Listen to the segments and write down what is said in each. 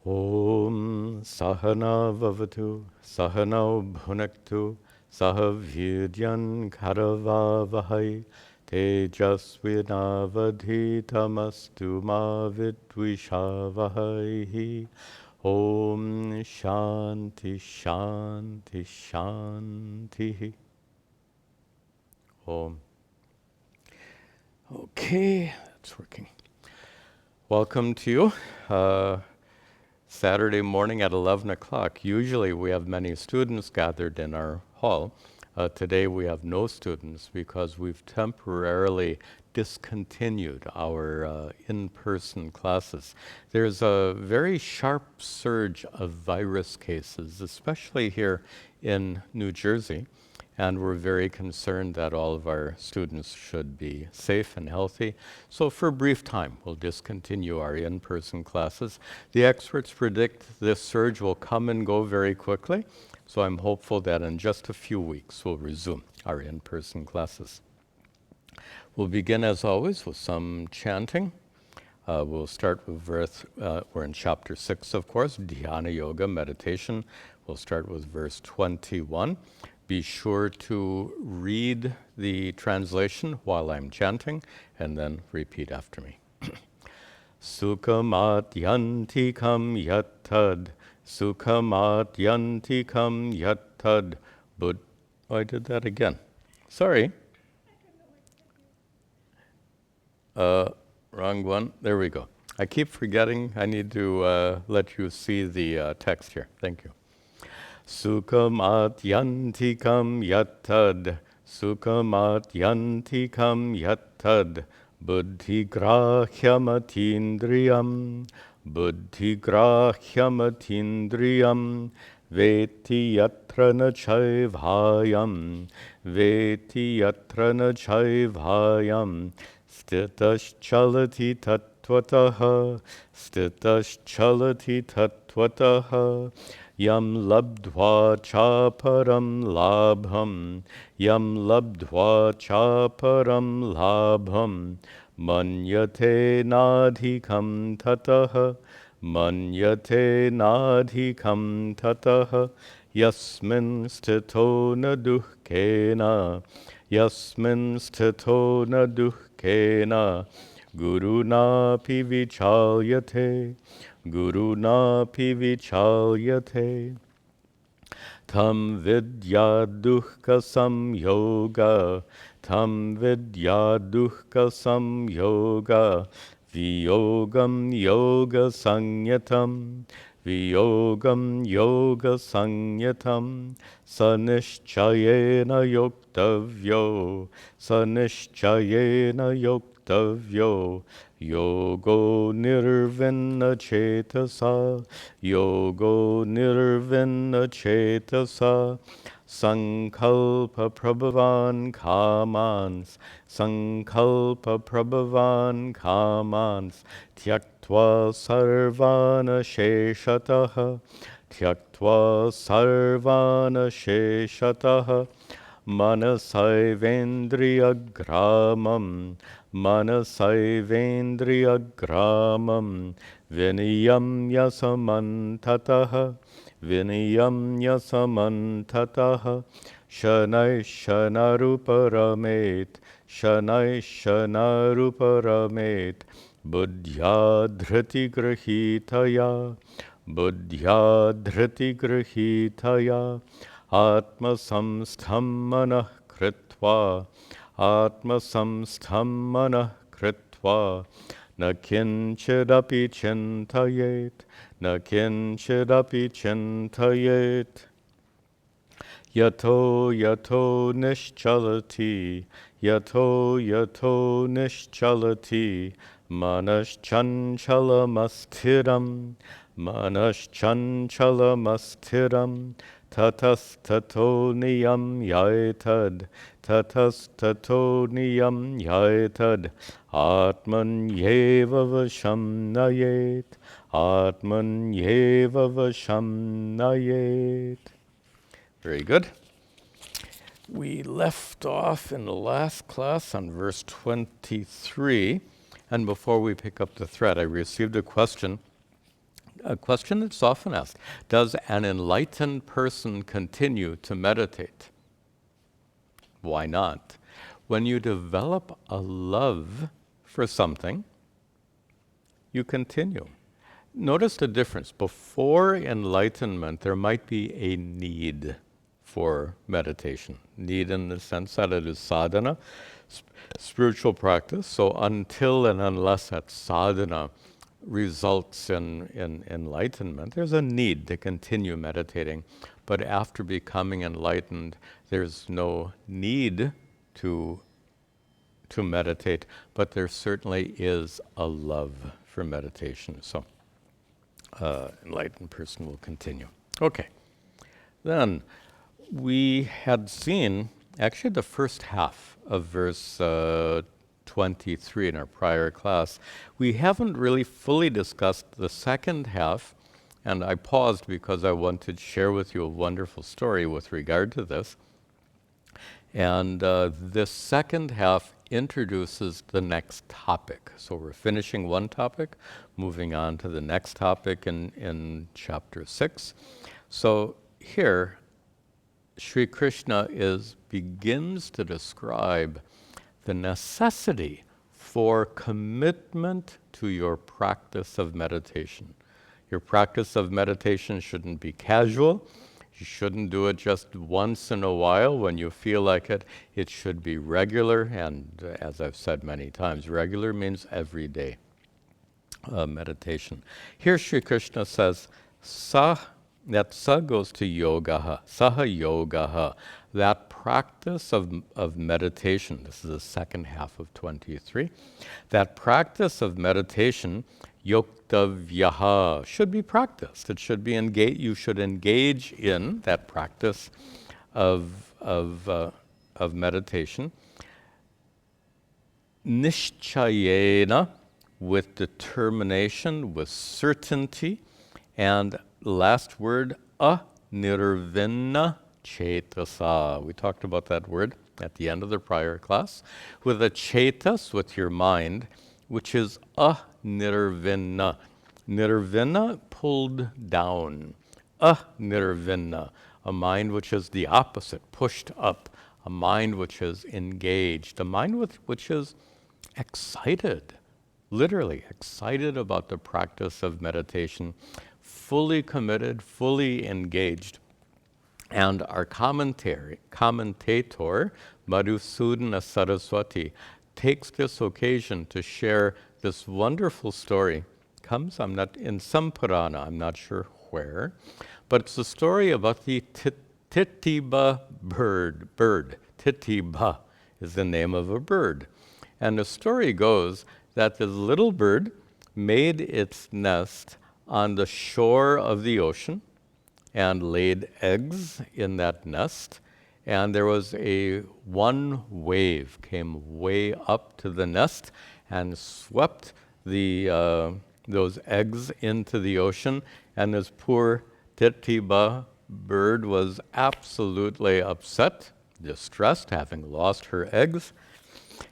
Om Sahana Vavatu Sahano Bhunaktu Sahavidyan Karavavahai Tejasvinavadhitamastu ma vidvishavahai. Om Shanti Shanti Shanti. Om. Okay, that's working. Welcome to you. Saturday morning at 11 o'clock. Usually we have many students gathered in our hall. Today we have no students because we've temporarily discontinued our in-person classes. There's a very sharp surge of virus cases, especially here in New Jersey. And we're very concerned that all of our students should be safe and healthy. So for a brief time, we'll discontinue our in-person classes. The experts predict this surge will come and go very quickly. So I'm hopeful that in just a few weeks, we'll resume our in-person classes. We'll begin, as always, with some chanting. We'll start with we're in chapter 6, of course, Dhyana Yoga, meditation. We'll start with verse 21. Be sure to read the translation while I'm chanting, and then repeat after me. Sukhamat yantikam yattad, sukhamat yantikam yattad. Oh, I did that again. Sorry. Wrong one. There we go. I keep forgetting. I need to let you see the text here. Thank you. Sukhamat yantikam yattad, sukhamat yantikam yattad, buddhigrahyamatīndriyam, buddhigrahyamatīndriyam, veti yatra na chaivhayam, veti yatra na chaivhayam, stitaschalati tattvataha, stitaschalati tattvataha, yam labdhva cha param labham, yam labdhva cha param labham, manyate nadhikam tataha, manyate nadhikam tataha, yasmin stito na dukkena, yasmin stito na dukkena, gurunapi vichalyate, gurunapi vichalyate. Tam vidya dukkha samyoga, tam vidya dukkha samyoga, viyogam yoga sanyatam, viyogam yoga sanyatam, sanishchayena yoktavyo, sanishchayena yoktavyo, yogo nirvinna chetasa, yogo nirvinna chetasa, sankalpa prabhavan kamans, sankalpa prabhavan kamans, tyaktva sarvana sheshataha, tyaktva sarvana sheshataha, manasaivendriyagramam, manasaivendriyagramam, viniyamya samantataha, viniyamya samantataha, shanai shanaruparamet, shanai shanaruparamet, buddhya dhriti grahitaya, buddhya dhriti grahitaya, atma samstham manah kritva, atma samstham manah kritva, na kinchidapi chintayet, na kinchidapi chintayet. Yato yato nishchalati, yato yato nishchalati, manashchanchalamastiram, manashchanchalamastiram, tatastato niyam yaitad, tatastato niyam yaitad, atman yeva vasham nayet, atman yeva vasham nayet. Very good. We left off in the last class on verse 23, and before we pick up the thread, I received a question. A question that's often asked, does an enlightened person continue to meditate? Why not? When you develop a love for something, you continue. Notice the difference. Before enlightenment, there might be a need for meditation. Need in the sense that it is sadhana, spiritual practice. So until and unless that sadhana results in enlightenment, there's a need to continue meditating. But after becoming enlightened, there's no need to meditate, but there certainly is a love for meditation. So enlightened person will continue. Okay. Then we had seen actually the first half of verse 23 in our prior class. We haven't really fully discussed the second half, and I paused because I wanted to share with you a wonderful story with regard to this. And this second half introduces the next topic. So we're finishing one topic, moving on to the next topic in chapter 6. So here, Sri Krishna begins to describe the necessity for commitment to your practice of meditation. Your practice of meditation shouldn't be casual. You shouldn't do it just once in a while when you feel like it. It should be regular, and as I've said many times, regular means every day meditation. Here Sri Krishna says, that sa goes to yogaha, saha yogaha, that practice of meditation. This is the second half of 23. That practice of meditation, yoktavyaha, should be practiced. It should be engaged. You should engage in that practice of meditation. Nishchayena, with determination, with certainty, and last word, anirvinna chetasa. We talked about that word at the end of the prior class. With a chetas, with your mind, which is anirvinna. Nirvinna, pulled down. Anirvinna, a mind which is the opposite, pushed up. A mind which is engaged. A mind which is excited, literally excited about the practice of meditation, fully committed, fully engaged. And our commentator, Madhusudana Saraswati, takes this occasion to share this wonderful story. Comes, I'm not in some Purana, I'm not sure where, but it's a story about the Titiba bird. Titiba is the name of a bird. And the story goes that this little bird made its nest on the shore of the ocean and laid eggs in that nest. And there was one wave came way up to the nest and swept those eggs into the ocean. And this poor Titiba bird was absolutely upset, distressed, having lost her eggs.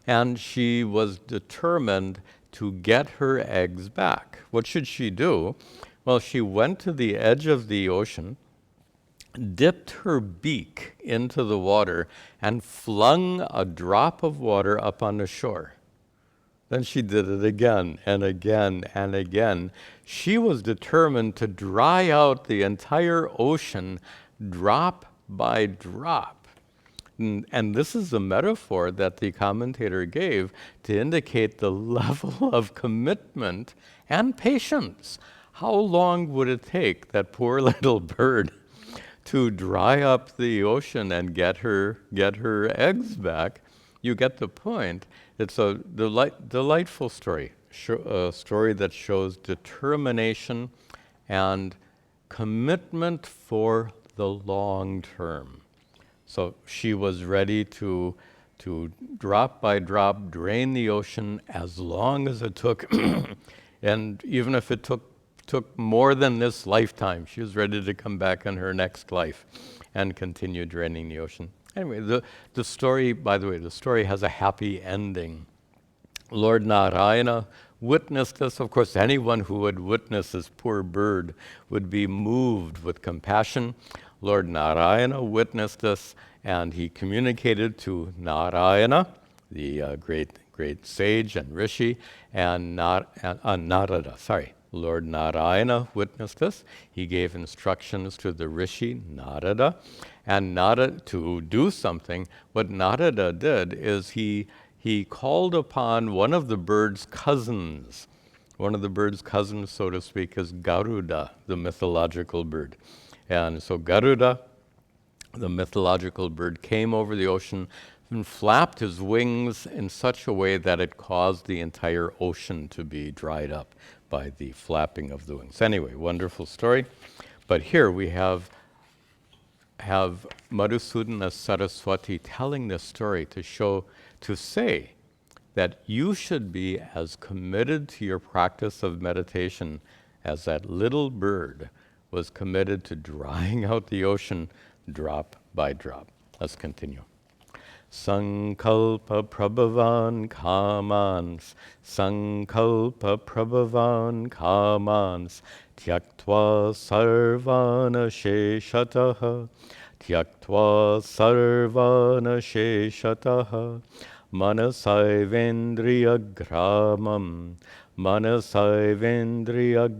And she was determined to get her eggs back. What should she do? Well, she went to the edge of the ocean, dipped her beak into the water, and flung a drop of water up on the shore. Then she did it again and again and again. She was determined to dry out the entire ocean drop by drop. And this is a metaphor that the commentator gave to indicate the level of commitment and patience. How long would it take that poor little bird to dry up the ocean and get her eggs back? You get the point. It's a delightful story, a story that shows determination and commitment for the long term. So she was ready to drop by drop drain the ocean as long as it took, and even if it took more than this lifetime, she was ready to come back in her next life and continue draining the ocean. Anyway, the story, by the way, the story has a happy ending. Lord Narayana witnessed this. Of course, anyone who would witness this poor bird would be moved with compassion. Lord Narayana witnessed this, and he communicated to Narayana, the great sage and rishi, and Narada. Lord Narayana witnessed this. He gave instructions to the rishi Narada, and Narada to do something. What Narada did is he called upon one of the bird's cousins. One of the bird's cousins, so to speak, is Garuda, the mythological bird. And so Garuda, the mythological bird, came over the ocean and flapped his wings in such a way that it caused the entire ocean to be dried up by the flapping of the wings. Anyway, wonderful story. But here we have Madhusudana Saraswati telling this story to say that you should be as committed to your practice of meditation as that little bird was committed to drying out the ocean drop by drop. Let's continue. Sankalpa prabhavan kamans, sankalpa prabhavan kamans, tyaktva sarvana sheshataha, tyaktva sarvana sheshataha, manasaivendriya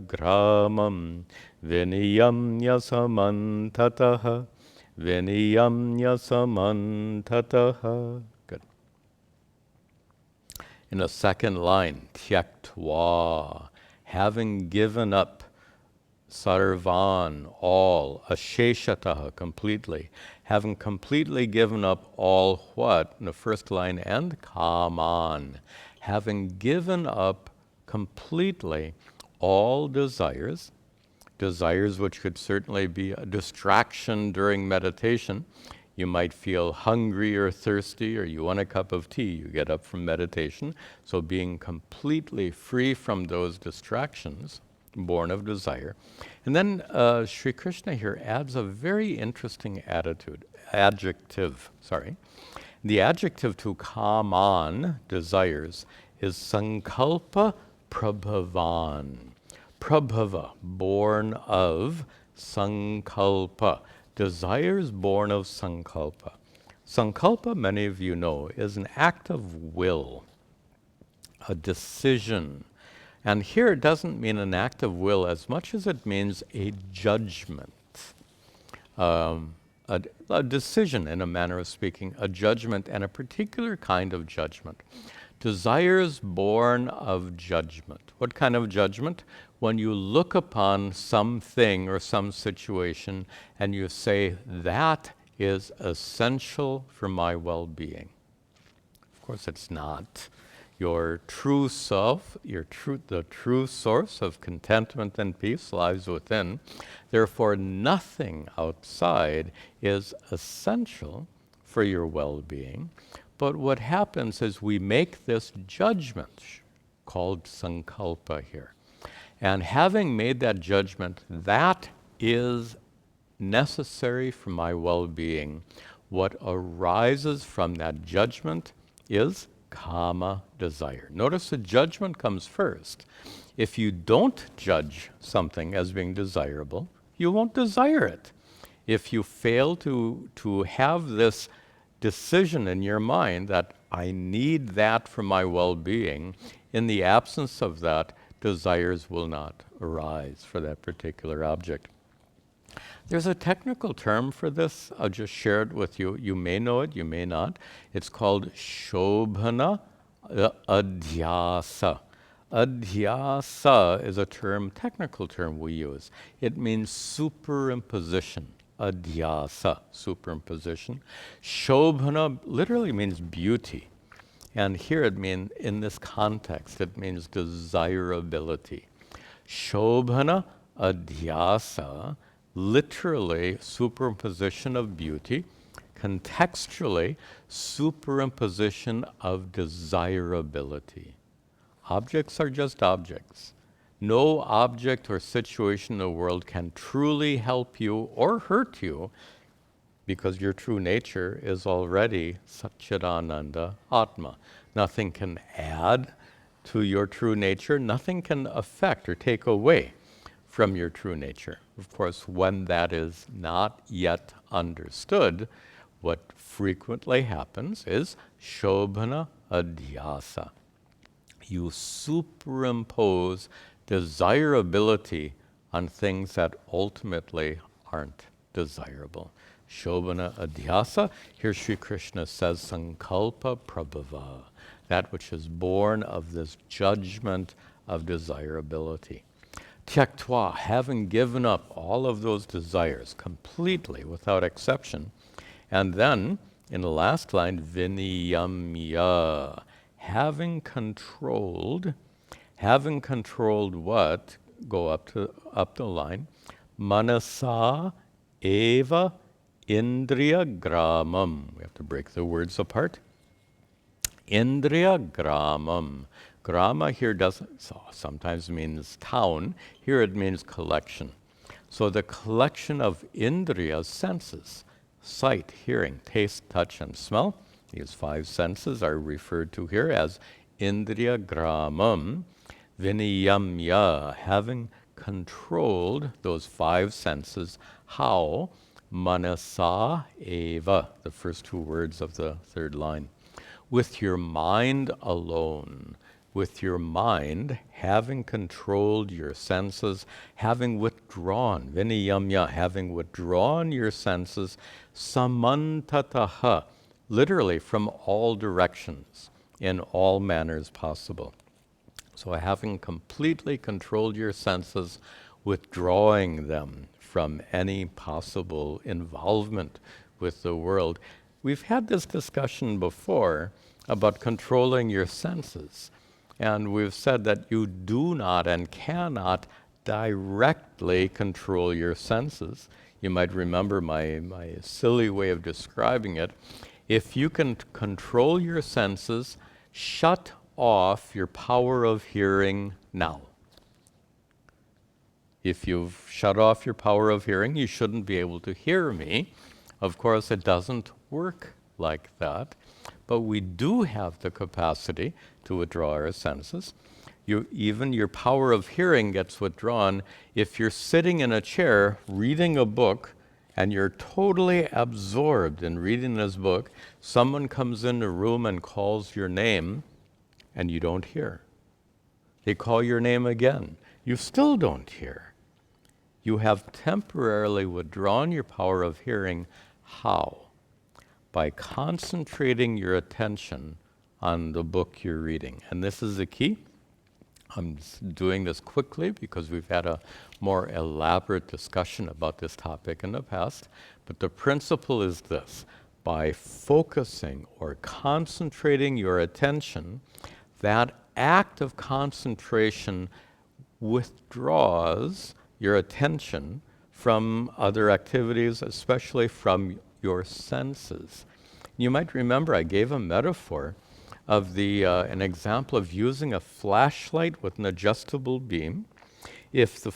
gramam, viniyamya samantataha, viniyamya samantataha. Good. In the second line, tyaktva, having given up, sarvan, all, asheshataha, completely, having completely given up all what? In the first line, and kaman, having given up completely all desires which could certainly be a distraction during meditation. You might feel hungry or thirsty, or you want a cup of tea, you get up from meditation. So being completely free from those distractions, born of desire. And then Sri Krishna here adds a very interesting adjective. The adjective to kaman, desires, is sankalpa prabhavan. Prabhava, born of sankalpa. Desires born of sankalpa. Sankalpa, many of you know, is an act of will, a decision. And here it doesn't mean an act of will as much as it means a judgment. A decision, in a manner of speaking, a judgment, and a particular kind of judgment. Desires born of judgment. What kind of judgment? When you look upon something or some situation and you say, that is essential for my well-being. Of course, it's not. Your true self, the true source of contentment and peace lies within. Therefore, nothing outside is essential for your well-being. But what happens is we make this judgment, called sankalpa here. And having made that judgment, that is necessary for my well-being. What arises from that judgment is kama, desire. Notice the judgment comes first. If you don't judge something as being desirable, you won't desire it. If you fail to have this decision in your mind that I need that for my well-being, in the absence of that, desires will not arise for that particular object. There's a technical term for this. I'll just share it with you. You may know it, you may not. It's called shobhana adhyasa. Adhyasa is a technical term we use. It means superimposition. Adhyasa, superimposition. Shobhana literally means beauty. And here it means, in this context, it means desirability. Shobhana adhyasa, literally superimposition of beauty. Contextually, superimposition of desirability. Objects are just objects. No object or situation in the world can truly help you or hurt you because your true nature is already Satchidananda Atma. Nothing can add to your true nature, nothing can affect or take away from your true nature. Of course, when that is not yet understood, what frequently happens is shobhana adhyasa. You superimpose desirability on things that ultimately aren't desirable. Shobhana adhyasa, here Sri Krishna says sankalpa prabhava, that which is born of this judgment of desirability. Tyaktva, having given up all of those desires completely without exception. And then, in the last line, viniyamya, having controlled what? Go up the line. Manasa eva indriya gramam. We have to break the words apart. Indriya gramam. Grama here doesn't sometimes means town. Here it means collection. So the collection of indriya senses, sight, hearing, taste, touch, and smell, these 5 senses are referred to here as indriya gramam, viniyamya, having controlled those 5 senses. How? Manasa eva, the first 2 words of the 3rd line. With your mind alone. With your mind, having controlled your senses, having withdrawn, viniyamya, having withdrawn your senses, samantataha, literally from all directions, in all manners possible. So having completely controlled your senses, withdrawing them from any possible involvement with the world. We've had this discussion before about controlling your senses. And we've said that you do not and cannot directly control your senses. You might remember my silly way of describing it. If you can control your senses, shut off your power of hearing now. If you've shut off your power of hearing, you shouldn't be able to hear me. Of course, it doesn't work like that. But we do have the capacity to withdraw our senses. Even your power of hearing gets withdrawn if you're sitting in a chair reading a book and you're totally absorbed in reading this book. Someone comes in the room and calls your name and you don't hear. They call your name again. You still don't hear. You have temporarily withdrawn your power of hearing. How? By concentrating your attention on the book you're reading. And this is the key. I'm doing this quickly because we've had a more elaborate discussion about this topic in the past. But the principle is this. By focusing or concentrating your attention, that act of concentration withdraws your attention from other activities, especially from your senses. You might remember I gave a metaphor of an example of using a flashlight with an adjustable beam. If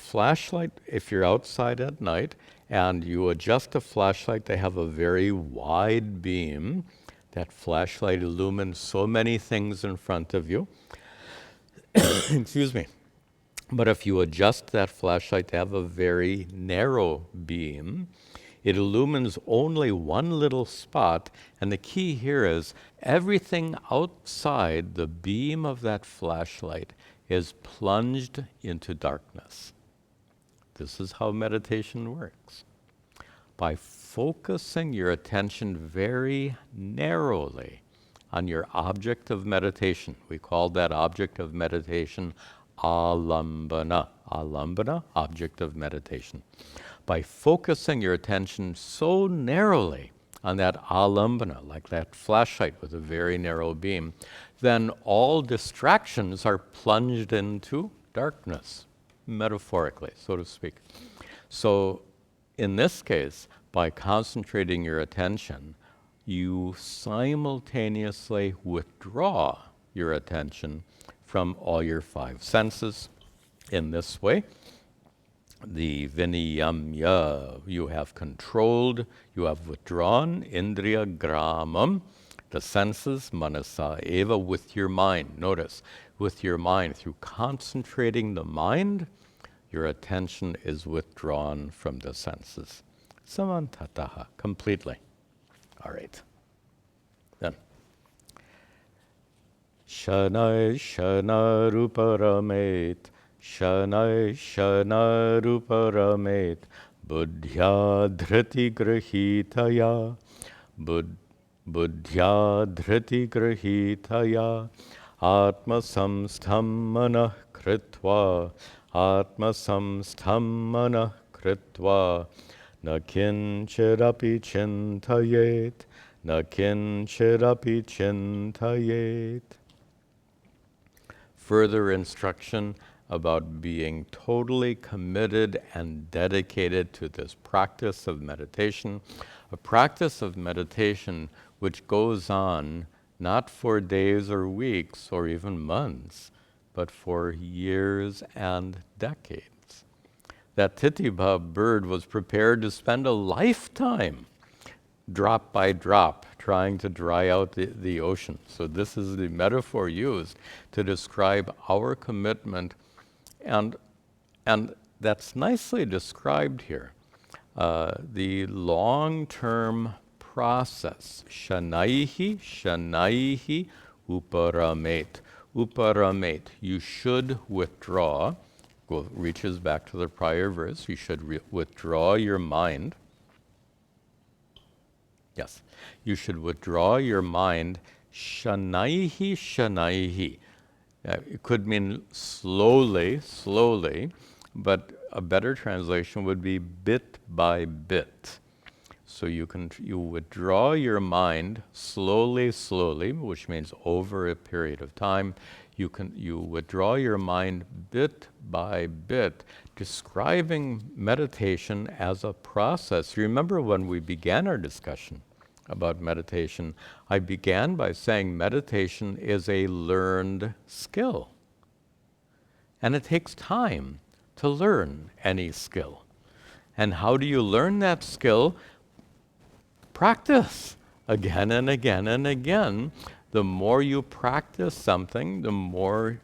you're outside at night and you adjust a flashlight, they have a very wide beam. That flashlight illumines so many things in front of you. Excuse me. But if you adjust that flashlight to have a very narrow beam, it illumines only one little spot, and the key here is everything outside the beam of that flashlight is plunged into darkness. This is how meditation works. By focusing your attention very narrowly on your object of meditation, we call that object of meditation alambana. Alambana, object of meditation. By focusing your attention so narrowly on that alambana, like that flashlight with a very narrow beam, then all distractions are plunged into darkness, metaphorically, so to speak. So in this case, by concentrating your attention, you simultaneously withdraw your attention from all your 5 senses. In this way, the viniyamya, you have controlled, you have withdrawn, indriya gramam, The senses, manasa eva, with your mind. Notice, with your mind. Through concentrating the mind, your attention is withdrawn from the senses. Samantataha, completely. All right. Then. Shanai shanaruparamet, Shanai shanaruparamet, Buddhya dhriti grahitaya, Buddhya dhriti grahitaya, Atma samstham manah kritva, Atma samstham manah kritva, Na kinchirapi chintayet, Na kinchirapi chintayet. Further instruction about being totally committed and dedicated to this practice of meditation, a practice of meditation which goes on not for days or weeks or even months, but for years and decades. That Titibha bird was prepared to spend a lifetime, drop by drop, trying to dry out the ocean. So this is the metaphor used to describe our commitment, and that's nicely described here. The long-term process, shanaihi uparamet. Uparamet, you should withdraw, reaches back to the prior verse, you should withdraw your mind. Yes, you should withdraw your mind, shanaihi. It could mean slowly, but a better translation would be bit by bit. So you withdraw your mind slowly, which means over a period of time. You withdraw your mind bit by bit, describing meditation as a process. Remember when we began our discussion about meditation, I began by saying meditation is a learned skill. And it takes time to learn any skill. And how do you learn that skill? Practice again and again and again. The more you practice something, the more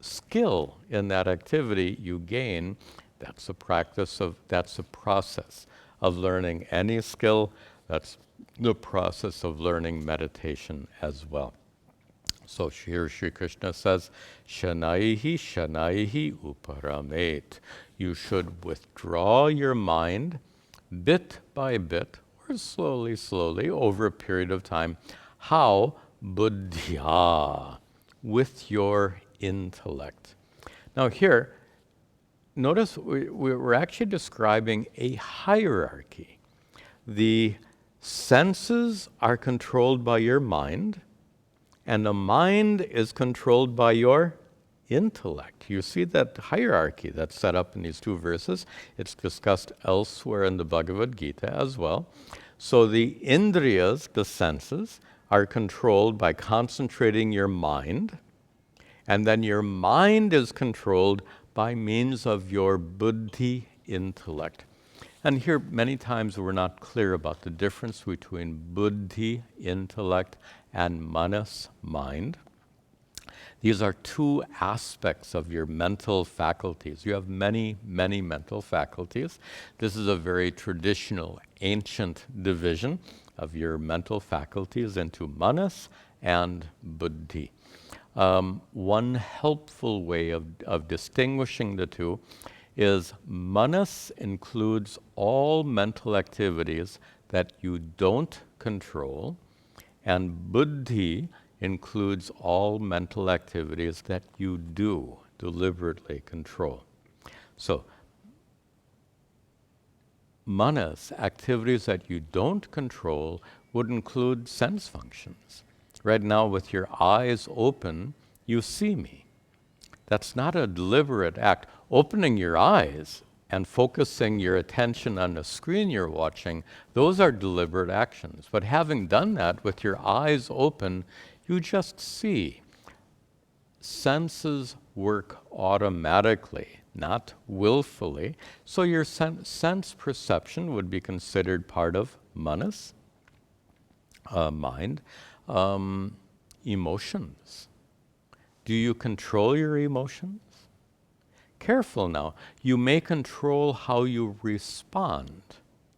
skill in that activity you gain. That's the process of learning any skill. That's the process of learning meditation as well. So here Sri Krishna says, Shanaihi uparamet. You should withdraw your mind bit by bit, or slowly, over a period of time. How? Buddhya, with your intellect. Now here, notice we're actually describing a hierarchy. The senses are controlled by your mind, and the mind is controlled by your intellect. You see that hierarchy that's set up in these two verses. It's discussed elsewhere in the Bhagavad Gita as well. So the indriyas, the senses, are controlled by concentrating your mind, and then your mind is controlled by means of your buddhi, intellect. And here, many times we're not clear about the difference between buddhi, intellect, and manas, mind. These are two aspects of your mental faculties. You have many mental faculties. This is a very traditional, ancient division of your mental faculties into manas and buddhi. One helpful way of distinguishing the two is manas includes all mental activities that you don't control, and buddhi includes all mental activities that you do deliberately control. So, manas, activities that you don't control, would include sense functions. Right now, with your eyes open, you see me. That's not a deliberate act. Opening your eyes and focusing your attention on the screen you're watching, those are deliberate actions. But having done that with your eyes open, you just see. Senses work automatically, not willfully. So your sense perception would be considered part of manas. mind. Emotions. Do you control your emotions? Careful now. You may control how you respond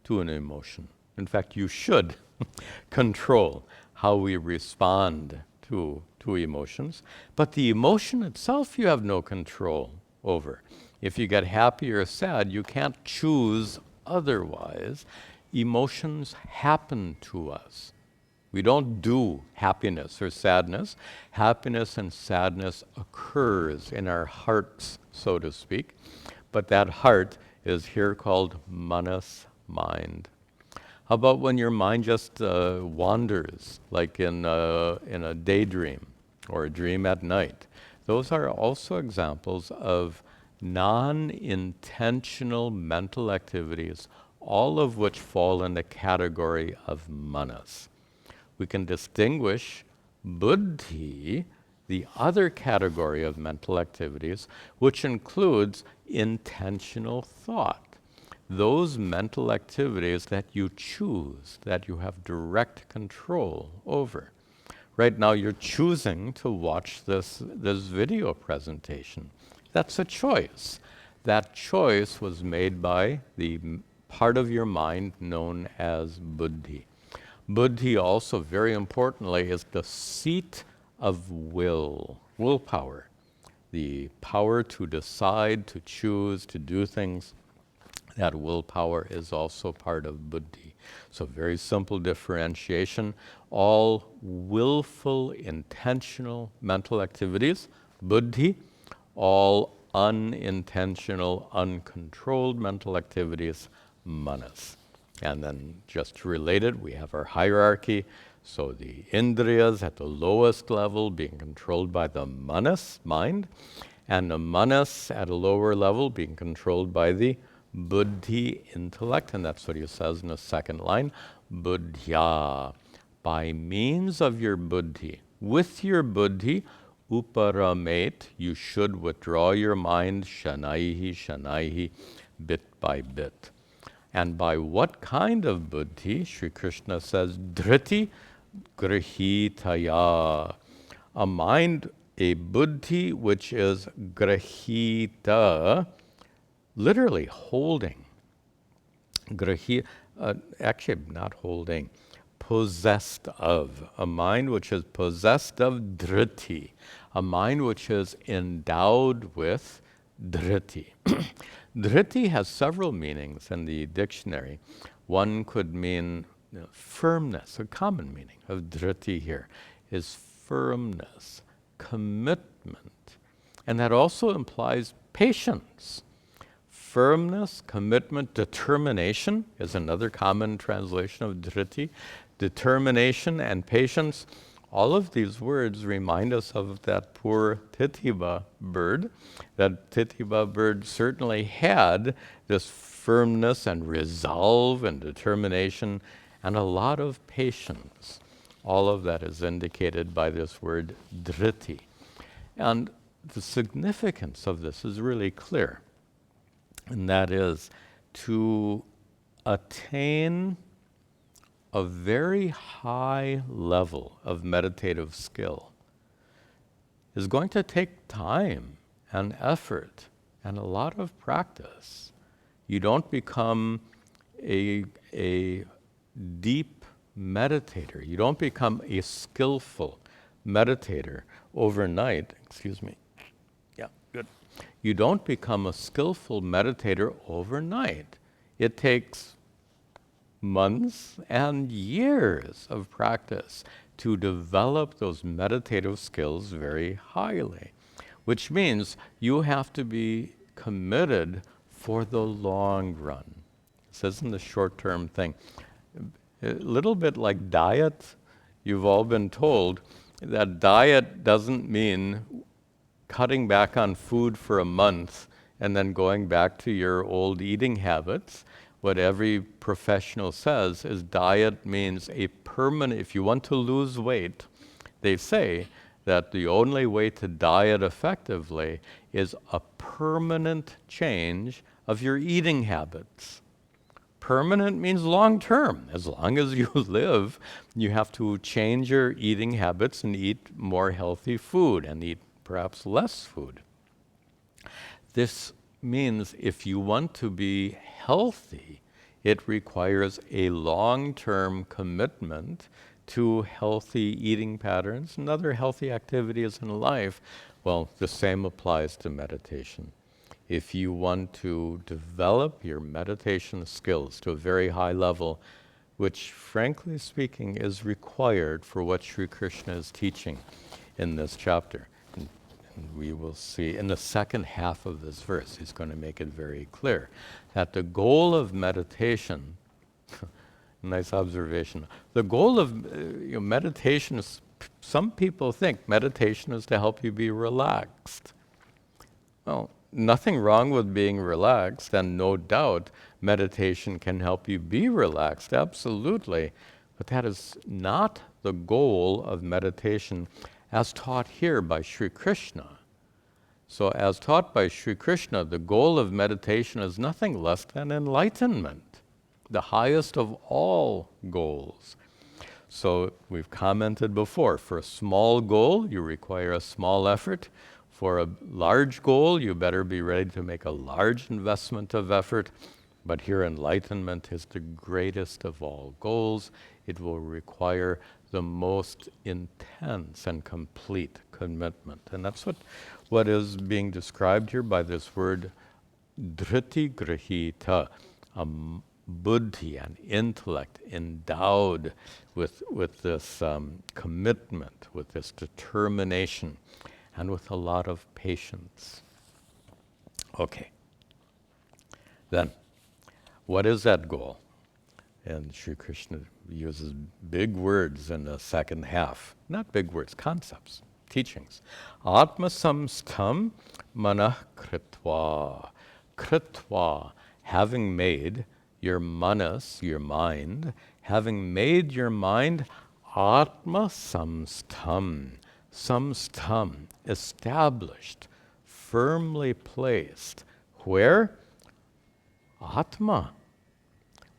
to an emotion. In fact, you should control how we respond to emotions. But the emotion itself, you have no control over. If you get happy or sad, you can't choose otherwise. Emotions happen to us. We don't do happiness or sadness. Happiness and sadness occurs in our hearts, so to speak. But that heart is here called manas, mind. How about when your mind just wanders, like in a daydream or a dream at night? Those are also examples of non-intentional mental activities, all of which fall in the category of manas. We can distinguish buddhi, the other category of mental activities, which includes intentional thought. Those mental activities that you choose, that you have direct control over. Right now you're choosing to watch this video presentation. That's a choice. That choice was made by the part of your mind known as buddhi. Buddhi also, very importantly, is the seat of willpower. The power to decide, to choose, to do things. That willpower is also part of buddhi. So very simple differentiation. All willful, intentional mental activities, buddhi. All unintentional, uncontrolled mental activities, manas. And then just related, we have our hierarchy. So the indriyas at the lowest level being controlled by the manas, mind, and the manas at a lower level being controlled by the buddhi, intellect, and that's what he says in the second line, buddhya. By means of your buddhi, with your buddhi, uparamate, you should withdraw your mind, shanaihi, bit by bit. And by what kind of buddhi? Sri Krishna says, dhriti grahitaya. A mind, a buddhi which is grahita, literally holding. Actually, not holding, possessed of. A mind which is possessed of dhriti. A mind which is endowed with dhriti. Dhriti has several meanings in the dictionary. One could mean firmness. A common meaning of dhriti here is firmness, commitment. And that also implies patience. Firmness, commitment, determination is another common translation of dhriti. Determination and patience. All of these words remind us of that poor titiba bird. That titiba bird certainly had this firmness and resolve and determination and a lot of patience. All of that is indicated by this word dhriti. And the significance of this is really clear. And that is to attain a very high level of meditative skill is going to take time and effort and a lot of practice. You don't become a deep meditator. You don't become a skillful meditator overnight. Excuse me. Yeah, good. You don't become a skillful meditator overnight. It takes months and years of practice to develop those meditative skills very highly, which means you have to be committed for the long run. This isn't a short-term thing. A little bit like diet. You've all been told that diet doesn't mean cutting back on food for a month and then going back to your old eating habits. What every professional says is diet means a permanent, if you want to lose weight, they say that the only way to diet effectively is a permanent change of your eating habits. Permanent means long term. As long as you live, you have to change your eating habits and eat more healthy food and eat perhaps less food. This means if you want to be healthy, it requires a long-term commitment to healthy eating patterns and other healthy activities in life. Well, the same applies to meditation. If you want to develop your meditation skills to a very high level, which frankly speaking is required for what Sri Krishna is teaching in this chapter. And we will see in the second half of this verse, he's going to make it very clear that the goal of meditation, nice observation, the goal of meditation is, some people think meditation is to help you be relaxed. Well, nothing wrong with being relaxed, and no doubt meditation can help you be relaxed, absolutely. But that is not the goal of meditation as taught here by Sri Krishna. So as taught by Sri Krishna, the goal of meditation is nothing less than enlightenment, the highest of all goals. So we've commented before, for a small goal, you require a small effort. For a large goal, you better be ready to make a large investment of effort. But here, enlightenment is the greatest of all goals. It will require the most intense and complete commitment. And that's what is being described here by this word dhriti grahita, buddhi, and intellect endowed with this commitment, with this determination, and with a lot of patience. Okay. Then, what is that goal? And Sri Krishna uses big words in the second half. Not big words, concepts, teachings. Atma samstham manah kritva. Kritva, having made your manas, your mind, having made your mind atma samstham. Samstham, established, firmly placed. Where? Atma.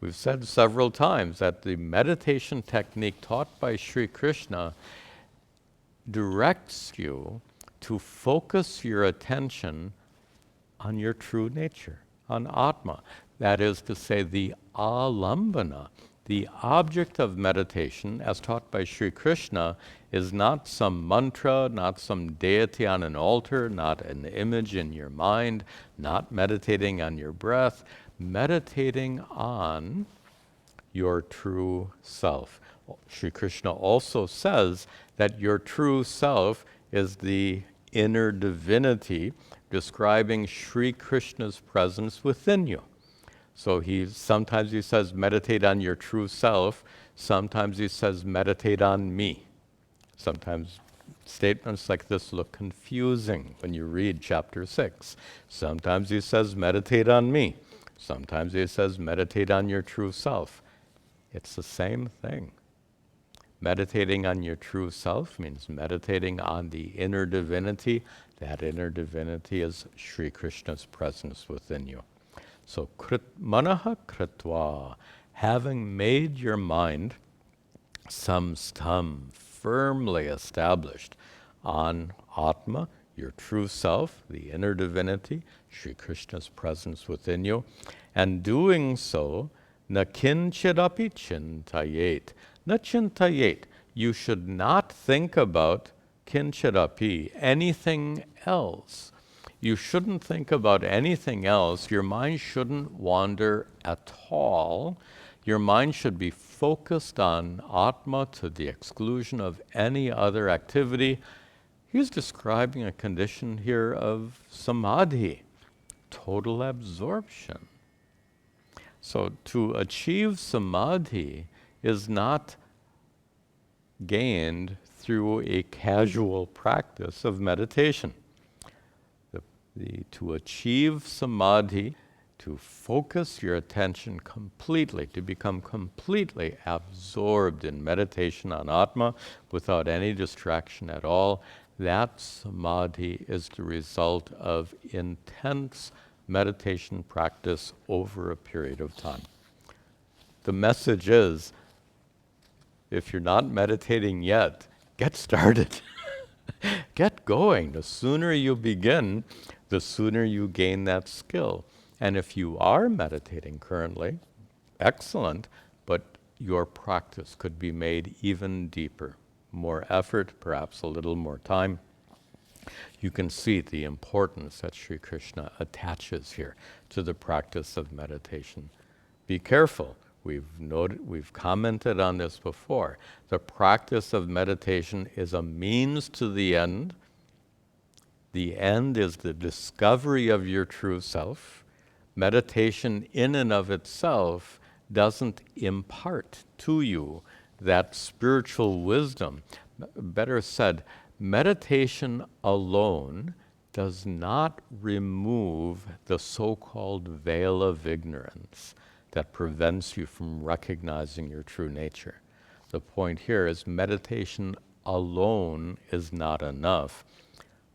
We've said several times that the meditation technique taught by Sri Krishna directs you to focus your attention on your true nature, on Atma. That is to say, the alambana, the object of meditation, as taught by Sri Krishna, is not some mantra, not some deity on an altar, not an image in your mind, not meditating on your breath, meditating on your true self. Sri Krishna also says that your true self is the inner divinity, describing Sri Krishna's presence within you. So sometimes he says, meditate on your true self. Sometimes he says, meditate on me. Sometimes statements like this look confusing when you read chapter 6. Sometimes he says, meditate on me. Sometimes he says, meditate on your true self. It's the same thing. Meditating on your true self means meditating on the inner divinity. That inner divinity is Sri Krishna's presence within you. So, manaha kritva, having made your mind samstham, firmly established on Atma, your true self, the inner divinity, Sri Krishna's presence within you, and doing so, na kinchidapi chintayet. Na chintayet, you should not think about kinchidapi, anything else. You shouldn't think about anything else. Your mind shouldn't wander at all. Your mind should be focused on Atma to the exclusion of any other activity. He's describing a condition here of samadhi, total absorption. So to achieve samadhi is not gained through a casual practice of meditation. To achieve samadhi, to focus your attention completely, to become completely absorbed in meditation on Atma without any distraction at all, that samadhi is the result of intense meditation practice over a period of time. the message is, if you're not meditating yet, get started. Get going. The sooner you begin, the sooner you gain that skill. And if you are meditating currently, excellent, but your practice could be made even deeper. More effort, perhaps a little more time. You can see the importance that Sri Krishna attaches here to the practice of meditation. Be careful. We've commented on this before. The practice of meditation is a means to the end. The end is the discovery of your true self. Meditation in and of itself doesn't impart to you that spiritual wisdom. Better said, meditation alone does not remove the so-called veil of ignorance that prevents you from recognizing your true nature. The point here is meditation alone is not enough,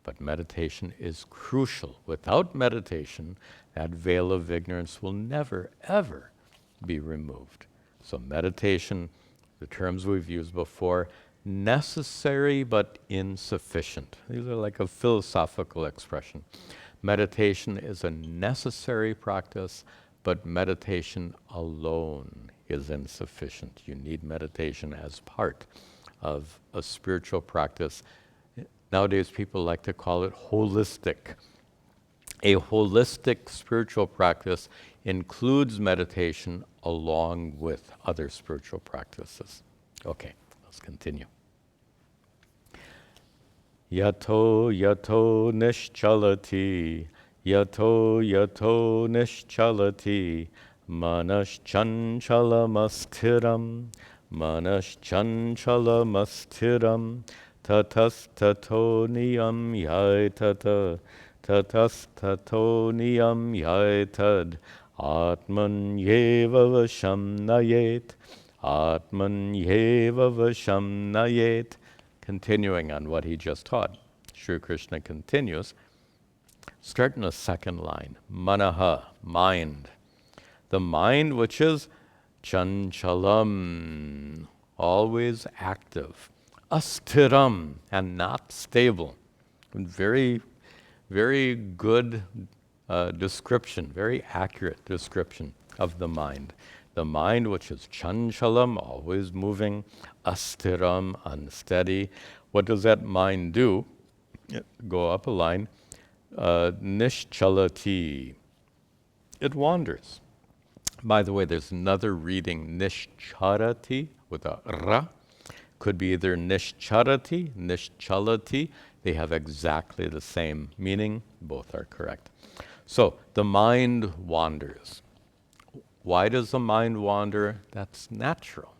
but meditation is crucial. Without meditation, that veil of ignorance will never, ever be removed. So meditation, the terms we've used before, necessary but insufficient. These are like a philosophical expression. Meditation is a necessary practice, but meditation alone is insufficient. You need meditation as part of a spiritual practice. Nowadays, people like to call it holistic. A holistic spiritual practice includes meditation along with other spiritual practices. Okay, let's continue. Yato yato nischalati, yato yato nischalati, manaschanchalamastiram, manaschanchalamastiram, tatastato niyam yaitata, tatastato niyam yaitad, atman yeva vasham nayet, atman yeva vasham nayet. Continuing on what he just taught, Sri Krishna continues, start in the second line, manaha, mind. The mind which is chanchalam, always active, astiram, and not stable. Very, very good description, very accurate description of the mind. The mind which is chanchalam, always moving, astiram, unsteady. What does that mind do? Go up a line. Nischalati. It wanders. By the way, there's another reading, nischarati, with a ra. Could be either nischarati, nischalati. They have exactly the same meaning. Both are correct. So the mind wanders. Why does the mind wander? That's natural.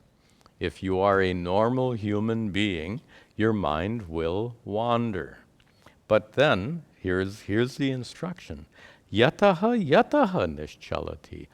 If you are a normal human being, your mind will wander. But then, here's the instruction. Yataha yataha nischalati.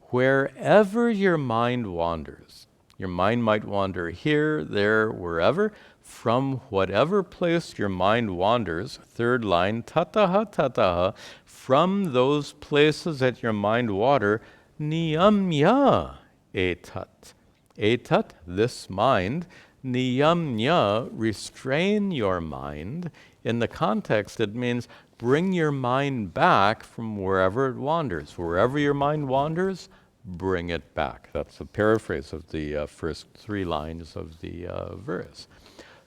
Wherever your mind wanders, your mind might wander here, there, wherever, from whatever place your mind wanders, third line, tataha tataha, from those places that your mind wander, niyamya etat. Etat, this mind, niyamya, restrain your mind. In the context, it means bring your mind back from wherever it wanders. Wherever your mind wanders, bring it back. That's a paraphrase of the first three lines of the verse.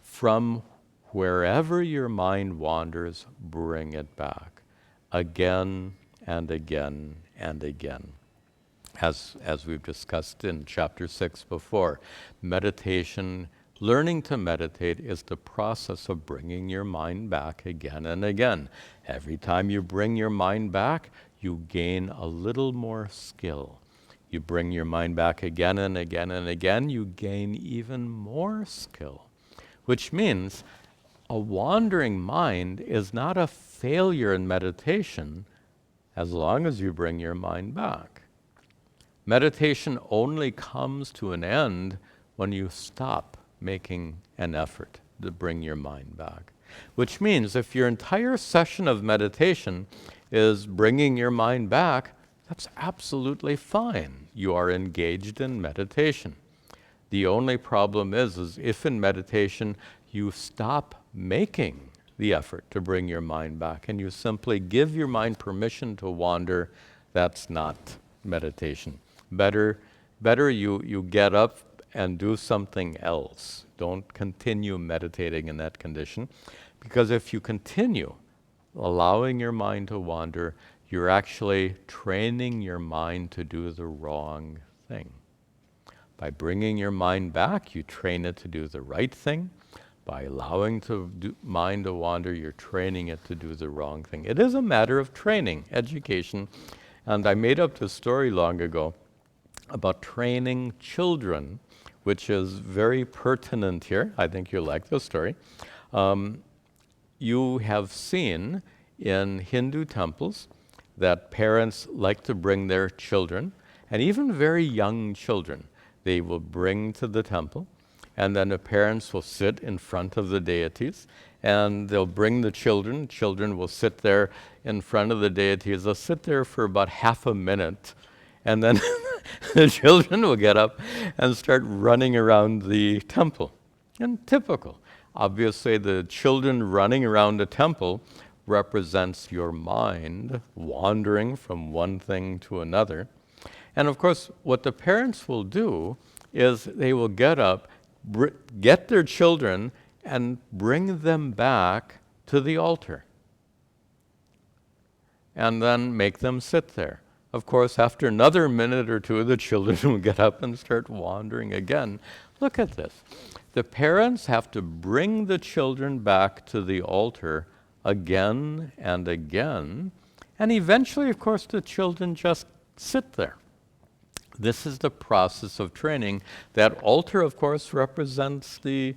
From wherever your mind wanders, bring it back. Again and again and again. As we've discussed in chapter 6 before, meditation, learning to meditate is the process of bringing your mind back again and again. Every time you bring your mind back, you gain a little more skill. You bring your mind back again and again and again, you gain even more skill. Which means a wandering mind is not a failure in meditation as long as you bring your mind back. Meditation only comes to an end when you stop making an effort to bring your mind back. Which means if your entire session of meditation is bringing your mind back, That's absolutely fine. You are engaged in meditation. The only problem is if in meditation you stop making the effort to bring your mind back and you simply give your mind permission to wander, that's not meditation. Better you get up and do something else. Don't continue meditating in that condition, because if you continue allowing your mind to wander, you're actually training your mind to do the wrong thing. By bringing your mind back, you train it to do the right thing. By allowing mind to wander, you're training it to do the wrong thing. It is a matter of training, education. And I made up this story long ago about training children, which is very pertinent here. I think you'll like this story. You have seen in Hindu temples that parents like to bring their children, and even very young children, they will bring to the temple, and then the parents will sit in front of the deities, and they'll bring the children. Children will sit there in front of the deities. They'll sit there for about half a minute, and then the children will get up and start running around the temple. And typical. Obviously, the children running around the temple represents your mind wandering from one thing to another. And of course, what the parents will do is they will get up, get their children, and bring them back to the altar. And then make them sit there. Of course, after another minute or two, the children will get up and start wandering again. Look at this. The parents have to bring the children back to the altar again and again. And eventually, of course, the children just sit there. This is the process of training. That altar, of course, represents the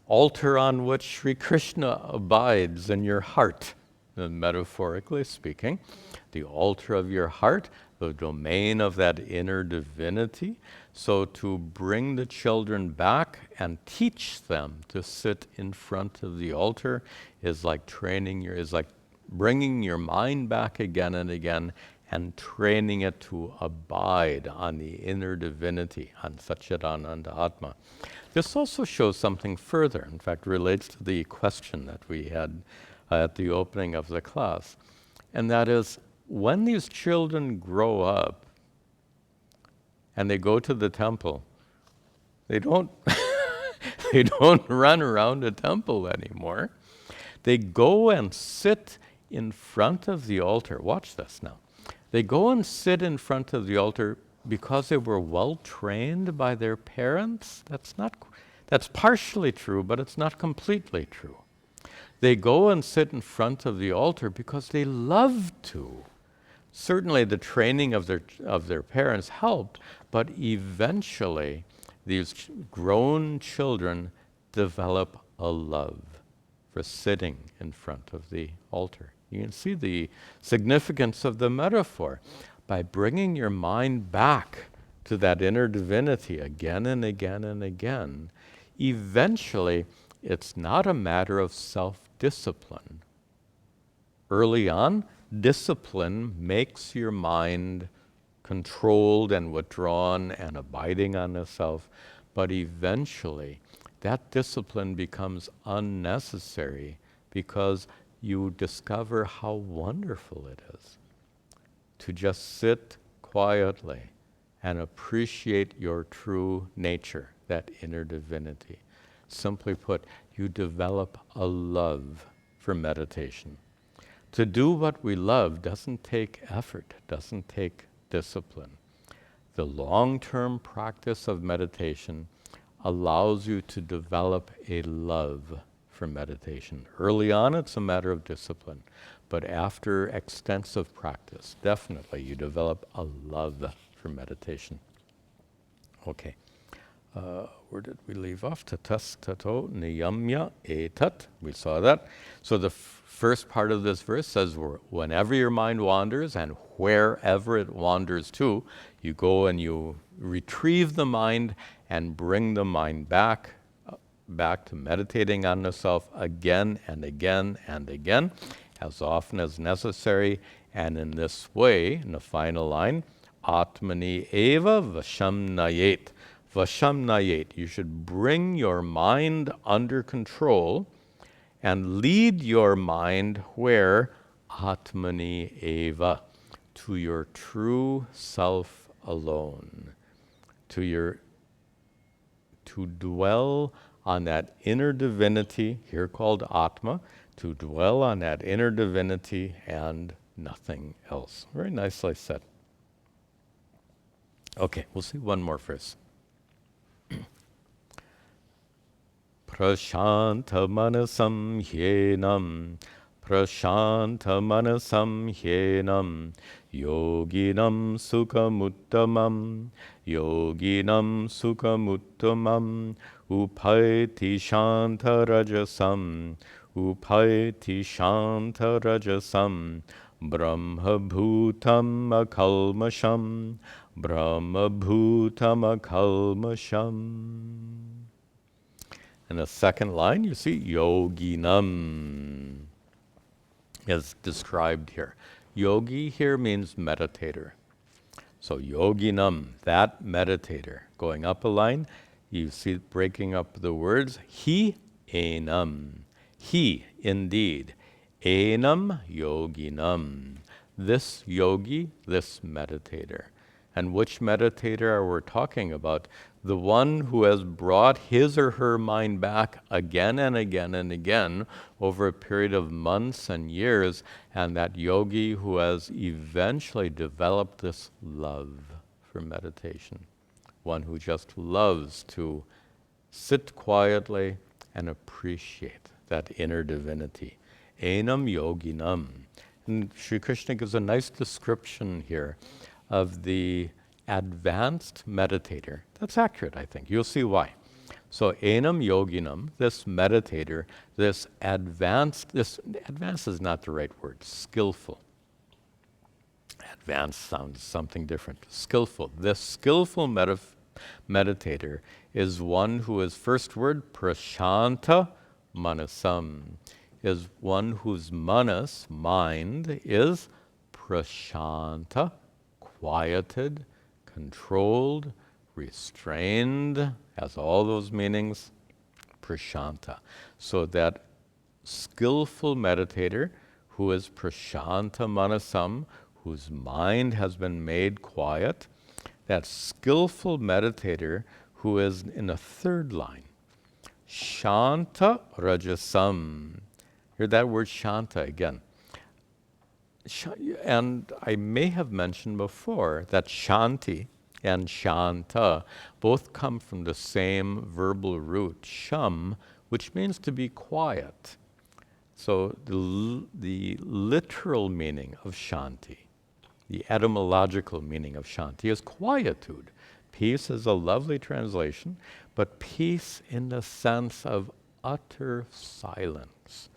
altar on which Sri Krishna abides in your heart, metaphorically speaking. The altar of your heart, the domain of that inner divinity. So to bring the children back and teach them to sit in front of the altar is like bringing your mind back again and again and training it to abide on the inner divinity, on Satchidananda Atma. This also shows something further, in fact relates to the question that we had at the opening of the class, and that is, when these children grow up and they go to the temple, they don't they don't run around the temple anymore. They go and sit in front of the altar. Watch this now. They go and sit in front of the altar because they were well trained by their parents. That's partially true, but it's not completely true. They go and sit in front of the altar because they love to. Certainly the training of their parents helped, but eventually these grown children develop a love for sitting in front of the altar. You can see the significance of the metaphor. By bringing your mind back to that inner divinity again and again and again, eventually it's not a matter of self-discipline. Early on, discipline makes your mind controlled and withdrawn and abiding on the self, but eventually that discipline becomes unnecessary because you discover how wonderful it is to just sit quietly and appreciate your true nature, that inner divinity. Simply put, you develop a love for meditation. To do what we love doesn't take effort, doesn't take discipline. The long-term practice of meditation allows you to develop a love for meditation. Early on, it's a matter of discipline, but after extensive practice, definitely you develop a love for meditation. Okay. Where did we leave off? Tatas tato niyamya etat. We saw that. So the first part of this verse says, whenever your mind wanders and wherever it wanders to, you go and you retrieve the mind and bring the mind back to meditating on the self again and again and again, as often as necessary, And in this way, in the final line, Atmani eva vasham nayet. Vasham nayet. You should bring your mind under control and lead your mind where? Atmani eva. To your true self alone. To dwell on that inner divinity, here called Atma, to dwell on that inner divinity and nothing else. Very nicely said. Okay, we'll see one more verse. Prashanta manasam hyenam, prashanta manasam hyenam, yoginam sukhamuttamam, yoginam sukhamuttamam, upaiti shanta rajasam, upaiti shanta rajasam, brahma bhutam akalmasham, brahma bhutam akalmasham. In the second line, you see yoginam is described here. Yogi here means meditator. So yoginam, that meditator. Going up a line, you see breaking up the words, he enam. He, indeed. Enam yoginam. This yogi, this meditator. And which meditator are we talking about? The one who has brought his or her mind back again and again and again over a period of months and years, and that yogi who has eventually developed this love for meditation. One who just loves to sit quietly and appreciate that inner divinity. Enam yoginam. And Sri Krishna gives a nice description here of the advanced meditator. That's accurate, I think. You'll see why. So enam yoginam, this meditator, this advanced is not the right word, skillful. Advanced sounds something different. Skillful. This skillful meditator is one who is, first word, prashanta manasam, is one whose manas, mind, is prashanta, quieted, controlled, restrained, has all those meanings, prashanta. So that skillful meditator who is prashanta manasam, whose mind has been made quiet, that skillful meditator who is in the third line, shanta rajasam. Hear that word shanta again. And I may have mentioned before that shanti and shanta both come from the same verbal root, sham, which means to be quiet. So the literal meaning of shanti, the etymological meaning of shanti is quietude. Peace is a lovely translation, but peace in the sense of utter silence.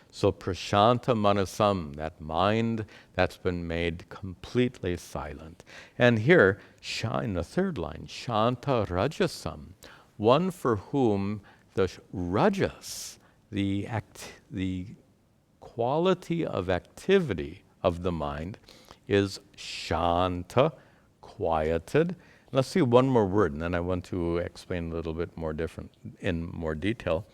So prashanta manasam, that mind that's been made completely silent. And here, in the third line, shanta rajasam, one for whom the rajas, the quality of activity of the mind is shanta, quieted. Let's see one more word, and then I want to explain a little bit more in more detail.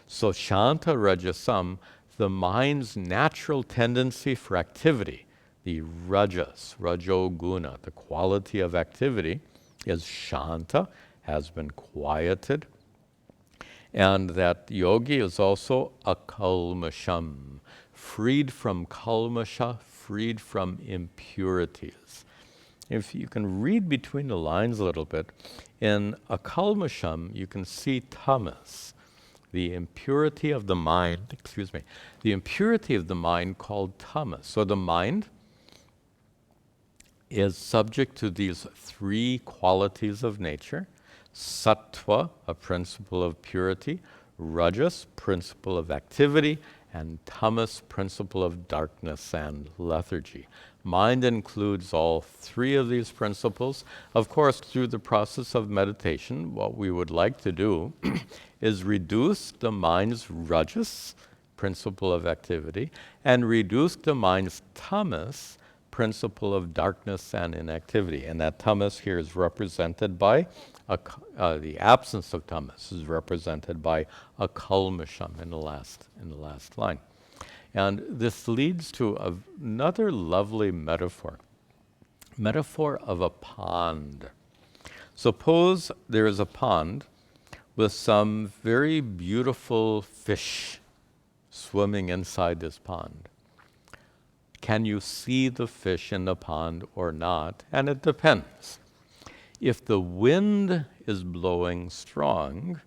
So shanta rajasam, the mind's natural tendency for activity, the rajas, rajoguna, the quality of activity, is shanta, has been quieted. And that yogi is also akalmasham, freed from kalmasha, freed from impurities. If you can read between the lines a little bit, in akalmasham you can see tamas, the impurity of the mind, the impurity of the mind called tamas. So the mind is subject to these three qualities of nature: sattva, a principle of purity; rajas, principle of activity; and tamas, principle of darkness and lethargy. Mind includes all three of these principles. Of course, through the process of meditation, what we would like to do is reduce the mind's rajas, principle of activity, and reduce the mind's tamas, principle of darkness and inactivity. And that tamas here is represented by, the absence of tamas is represented by a kalmasham in the last line. And this leads to another lovely metaphor of a pond. Suppose there is a pond with some very beautiful fish swimming inside this pond. Can you see the fish in the pond or not? And it depends. If the wind is blowing strong,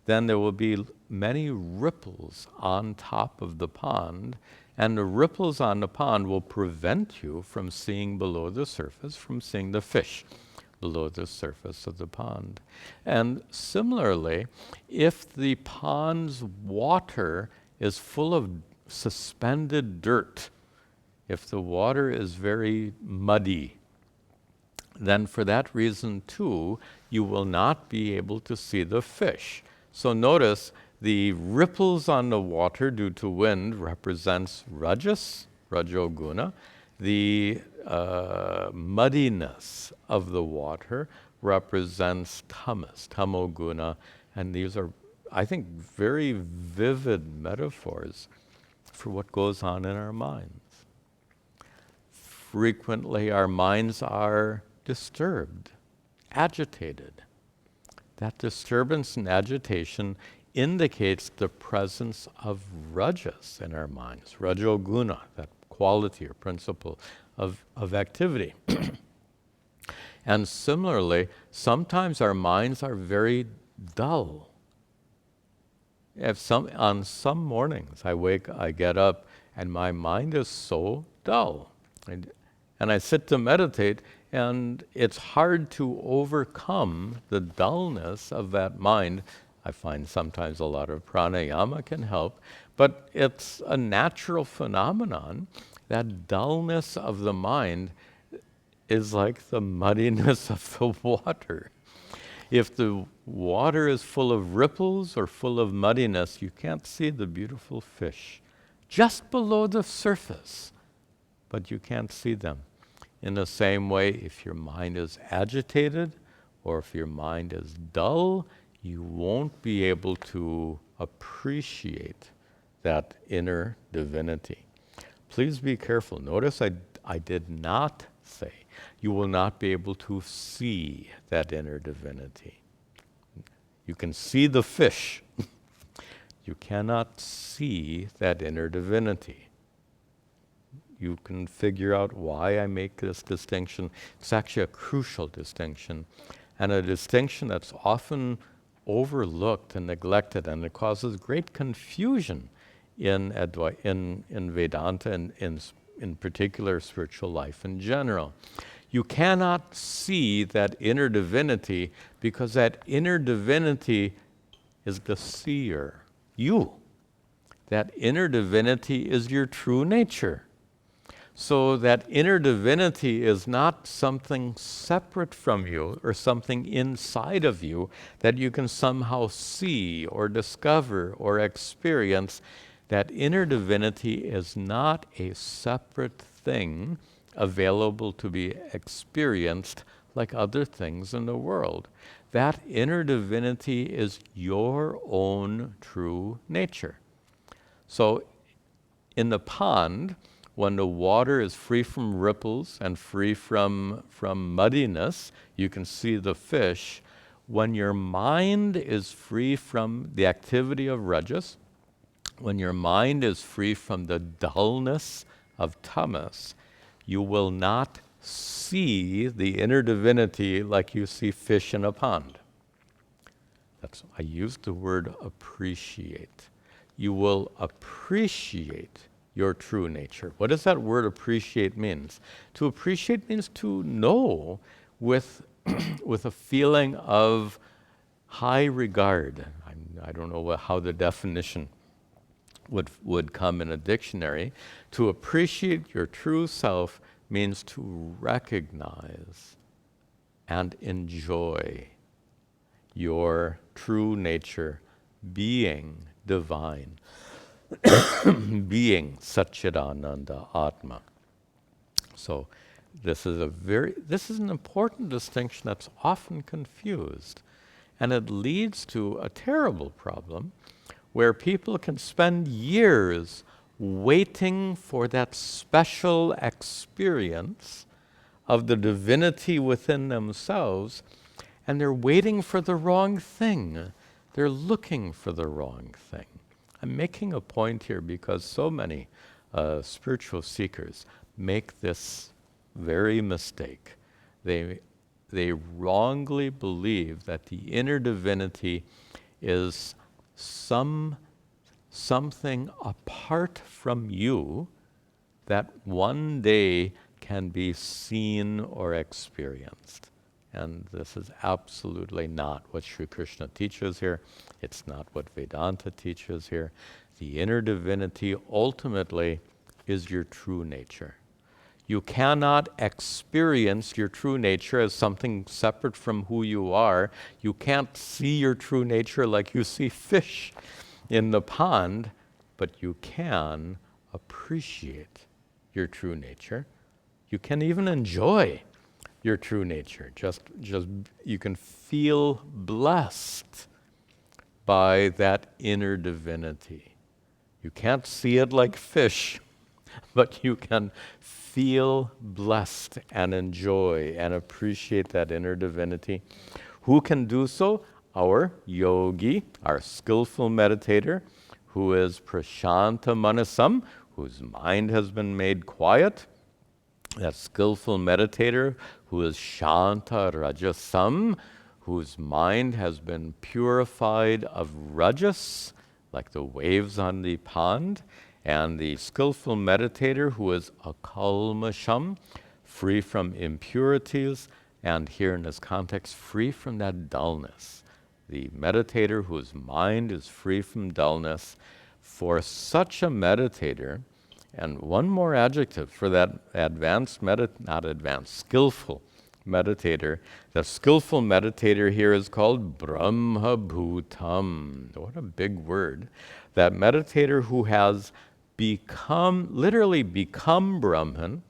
then there will be many ripples on top of the pond, and the ripples on the pond will prevent you from seeing below the surface, from seeing the fish below the surface of the pond. And similarly, if the pond's water is full of suspended dirt, if the water is very muddy, then for that reason too, you will not be able to see the fish. So notice the ripples on the water due to wind represents rajas, rajoguna. The muddiness of the water represents tamas, tamoguna. And these are, I think, very vivid metaphors for what goes on in our minds. Frequently, our minds are disturbed, agitated. That disturbance and agitation indicates the presence of rajas in our minds, rajoguna, that quality or principle of activity. And similarly, sometimes our minds are very dull. On some mornings I get up and my mind is so dull. And I sit to meditate, and it's hard to overcome the dullness of that mind. I find sometimes a lot of pranayama can help, but it's a natural phenomenon. That dullness of the mind is like the muddiness of the water. If the water is full of ripples or full of muddiness, you can't see the beautiful fish just below the surface, but you can't see them. In the same way, if your mind is agitated or if your mind is dull, you won't be able to appreciate that inner divinity. Please be careful. Notice I did not say you will not be able to see that inner divinity. You can see the fish. You cannot see that inner divinity. You can figure out why I make this distinction. It's actually a crucial distinction, and a distinction that's often overlooked and neglected, and it causes great confusion in Vedanta and in particular spiritual life in general. You cannot see that inner divinity because that inner divinity is the seer, you. That inner divinity is your true nature. So that inner divinity is not something separate from you or something inside of you that you can somehow see or discover or experience. That inner divinity is not a separate thing available to be experienced like other things in the world. That inner divinity is your own true nature. So in the pond, when the water is free from ripples and free from muddiness, you can see the fish. When your mind is free from the activity of rajas, when your mind is free from the dullness of tamas, you will not see the inner divinity like you see fish in a pond. I used the word appreciate. You will appreciate your true nature. What does that word appreciate means? To appreciate means to know with a feeling of high regard. I don't know how the definition would come in a dictionary. To appreciate your true self means to recognize and enjoy your true nature, being divine, being Satchidananda Atma. So this is an important distinction that's often confused. And it leads to a terrible problem where people can spend years waiting for that special experience of the divinity within themselves, and they're waiting for the wrong thing. They're looking for the wrong thing. I'm making a point here because so many spiritual seekers make this very mistake. They wrongly believe that the inner divinity is something apart from you that one day can be seen or experienced. And this is absolutely not what Sri Krishna teaches here. It's not what Vedanta teaches here. The inner divinity ultimately is your true nature. You cannot experience your true nature as something separate from who you are. You can't see your true nature like you see fish in the pond, but you can appreciate your true nature. You can even enjoy your true nature. Just you can feel blessed by that inner divinity. You can't see it like fish, but you can feel blessed and enjoy and appreciate that inner divinity. Who can do so? Our yogi, our skillful meditator, who is prashanta manasam, whose mind has been made quiet. That skillful meditator who is shanta rajasam, whose mind has been purified of rajas, like the waves on the pond, and the skillful meditator who is akalmasham, free from impurities, and here in this context, free from that dullness. The meditator whose mind is free from dullness. For such a meditator, and one more adjective for that skillful meditator. The skillful meditator here is called Brahma Bhutam. What a big word. That meditator who has literally become Brahman,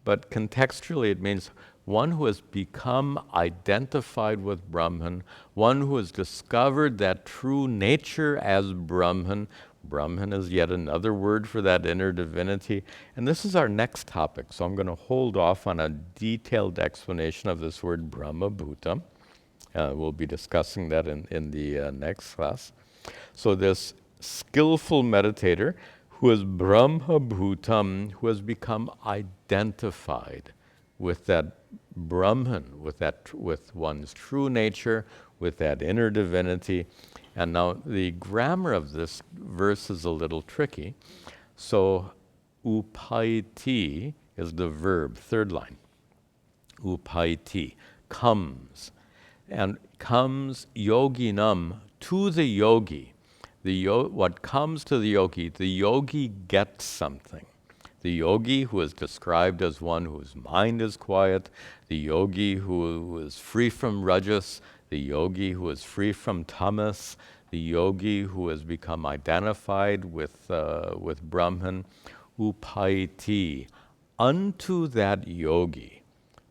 but contextually it means one who has become identified with Brahman, one who has discovered that true nature as Brahman. Brahman is yet another word for that inner divinity. And this is our next topic, so I'm going to hold off on a detailed explanation of this word Brahma Bhuta. We'll be discussing that in the next class. So this skillful meditator who is Brahma Bhutam, who has become identified with that Brahman, with one's true nature, with that inner divinity. And now the grammar of this verse is a little tricky. So upaiti is the verb, third line. Upaiti, comes. And comes yoginam, to the yogi. What comes to the yogi gets something. The yogi who is described as one whose mind is quiet, the yogi who is free from rajas, the yogi who is free from tamas, the yogi who has become identified with Brahman, upaiti. Unto that yogi,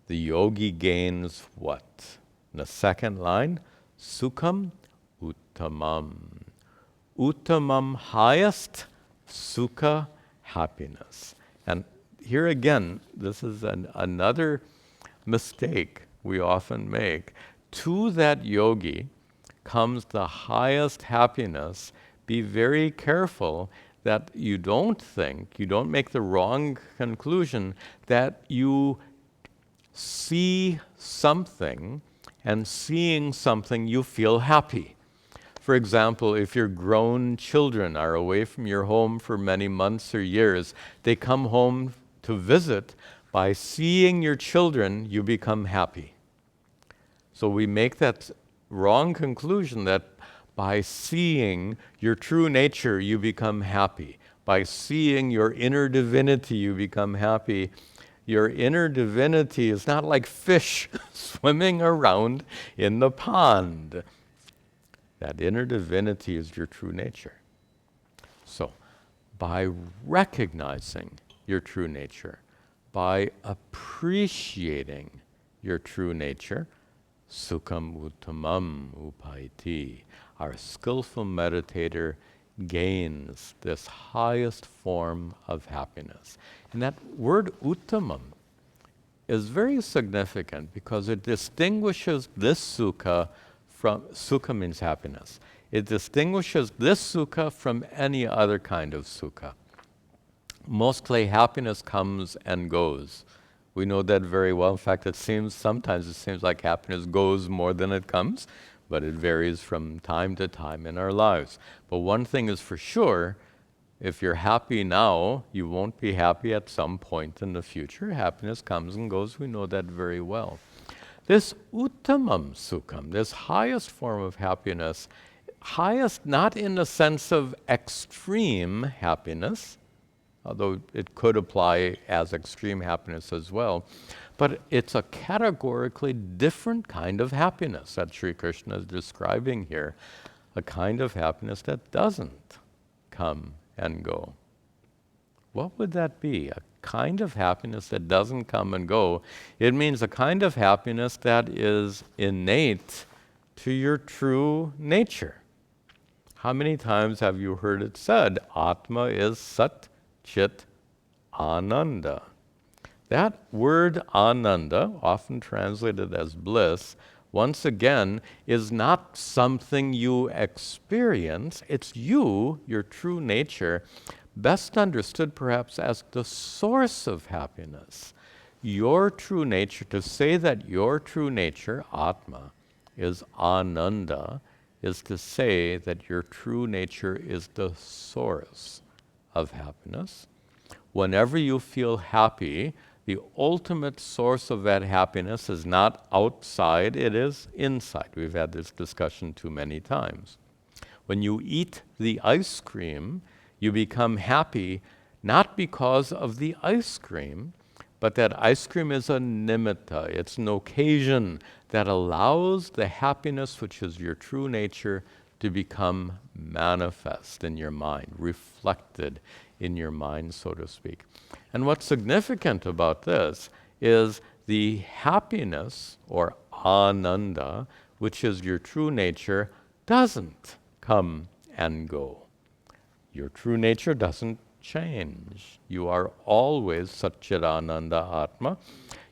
the yogi gains what? In the second line, sukham uttamam. Uttamam, highest, sukha, happiness. And here again, this is another mistake we often make. To that yogi comes the highest happiness. Be very careful that you don't make the wrong conclusion that you see something, and seeing something you feel happy. For example, if your grown children are away from your home for many months or years, they come home to visit. By seeing your children, you become happy. So we make that wrong conclusion that by seeing your true nature, you become happy. By seeing your inner divinity, you become happy. Your inner divinity is not like fish swimming around in the pond. That inner divinity is your true nature. So, by recognizing your true nature, by appreciating your true nature, sukham uttamam upaiti. Our skillful meditator gains this highest form of happiness. And that word uttamam is very significant because it distinguishes this sukha from, sukha means happiness. It distinguishes this sukha from any other kind of sukha. Mostly happiness comes and goes. We know that very well. In fact, sometimes it seems like happiness goes more than it comes, but it varies from time to time in our lives. But one thing is for sure, if you're happy now, you won't be happy at some point in the future. Happiness comes and goes. We know that very well. This uttamam sukham, this highest form of happiness, highest not in the sense of extreme happiness, although it could apply as extreme happiness as well, but it's a categorically different kind of happiness that Sri Krishna is describing here, a kind of happiness that doesn't come and go. What would that be? A kind of happiness that doesn't come and go. It means a kind of happiness that is innate to your true nature. How many times have you heard it said, Atma is Sat Chit Ananda? That word Ananda, often translated as bliss, once again, is not something you experience. It's you, your true nature, best understood perhaps as the source of happiness. Your true nature, to say that your true nature, Atma, is Ananda, is to say that your true nature is the source of happiness. Whenever you feel happy, the ultimate source of that happiness is not outside, it is inside. We've had this discussion too many times. When you eat the ice cream, you become happy not because of the ice cream, but that ice cream is a nimitta. It's an occasion that allows the happiness, which is your true nature, to become manifest in your mind, reflected in your mind, so to speak. And what's significant about this is the happiness, or ananda, which is your true nature, doesn't come and go. Your true nature doesn't change. You are always Satchidananda Atma.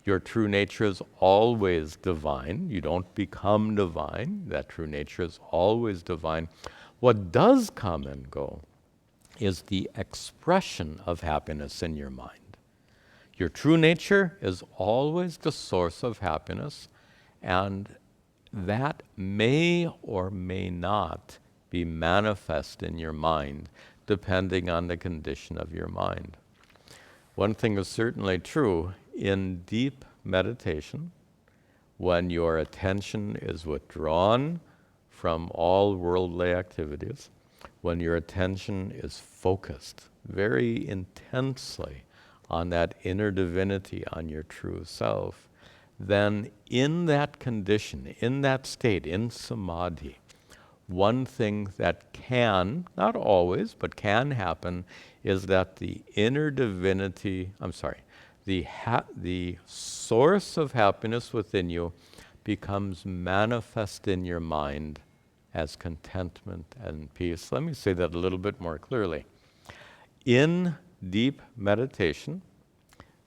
Your true nature is always divine. You don't become divine. That true nature is always divine. What does come and go is the expression of happiness in your mind. Your true nature is always the source of happiness, and that may or may not be manifest in your mind, depending on the condition of your mind. One thing is certainly true, in deep meditation, when your attention is withdrawn from all worldly activities, when your attention is focused very intensely on that inner divinity, on your true self, then in that condition, in that state, in samadhi, one thing that can, not always, but can happen, is that the inner divinity, the source of happiness within you becomes manifest in your mind as contentment and peace. Let me say that a little bit more clearly. In deep meditation,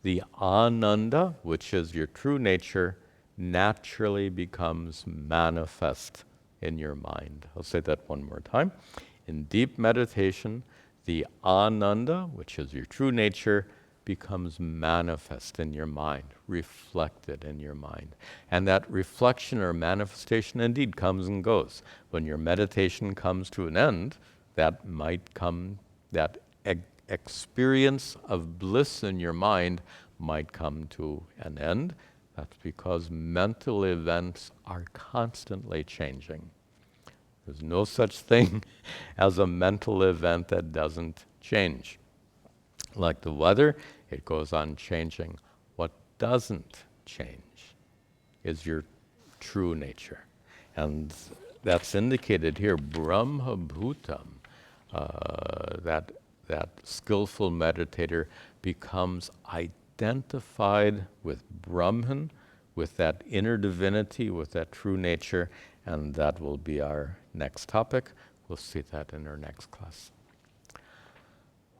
the ananda, which is your true nature, naturally becomes manifest in your mind. I'll say that one more time. In deep meditation, the ananda, which is your true nature, becomes manifest in your mind, reflected in your mind. And that reflection or manifestation indeed comes and goes. When your meditation comes to an end, that might come, that experience of bliss in your mind might come to an end. That's because mental events are constantly changing. There's no such thing as a mental event that doesn't change. Like the weather, it goes on changing. What doesn't change is your true nature. And that's indicated here, Brahma Bhutam, that skillful meditator becomes identified with Brahman, with that inner divinity, with that true nature, and that will be our next topic. We'll see that in our next class.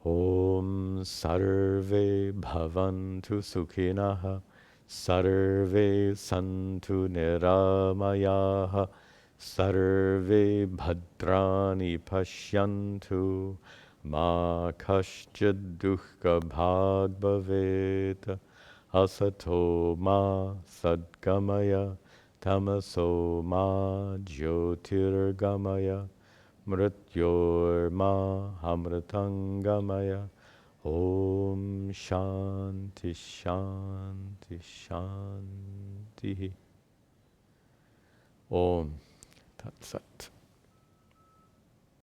Om Sarve Bhavantu Sukhinaha Sarve Santu Niramayaha Sarve Bhadrani Pashyantu Ma Kaschid Dukkha Bhag Bhavet Asato Ma Sadgamaya Tamaso Ma Jyotirgamaya Mrityorma Amritangamaya Om Shanti Shanti Shanti Om Tat Sat.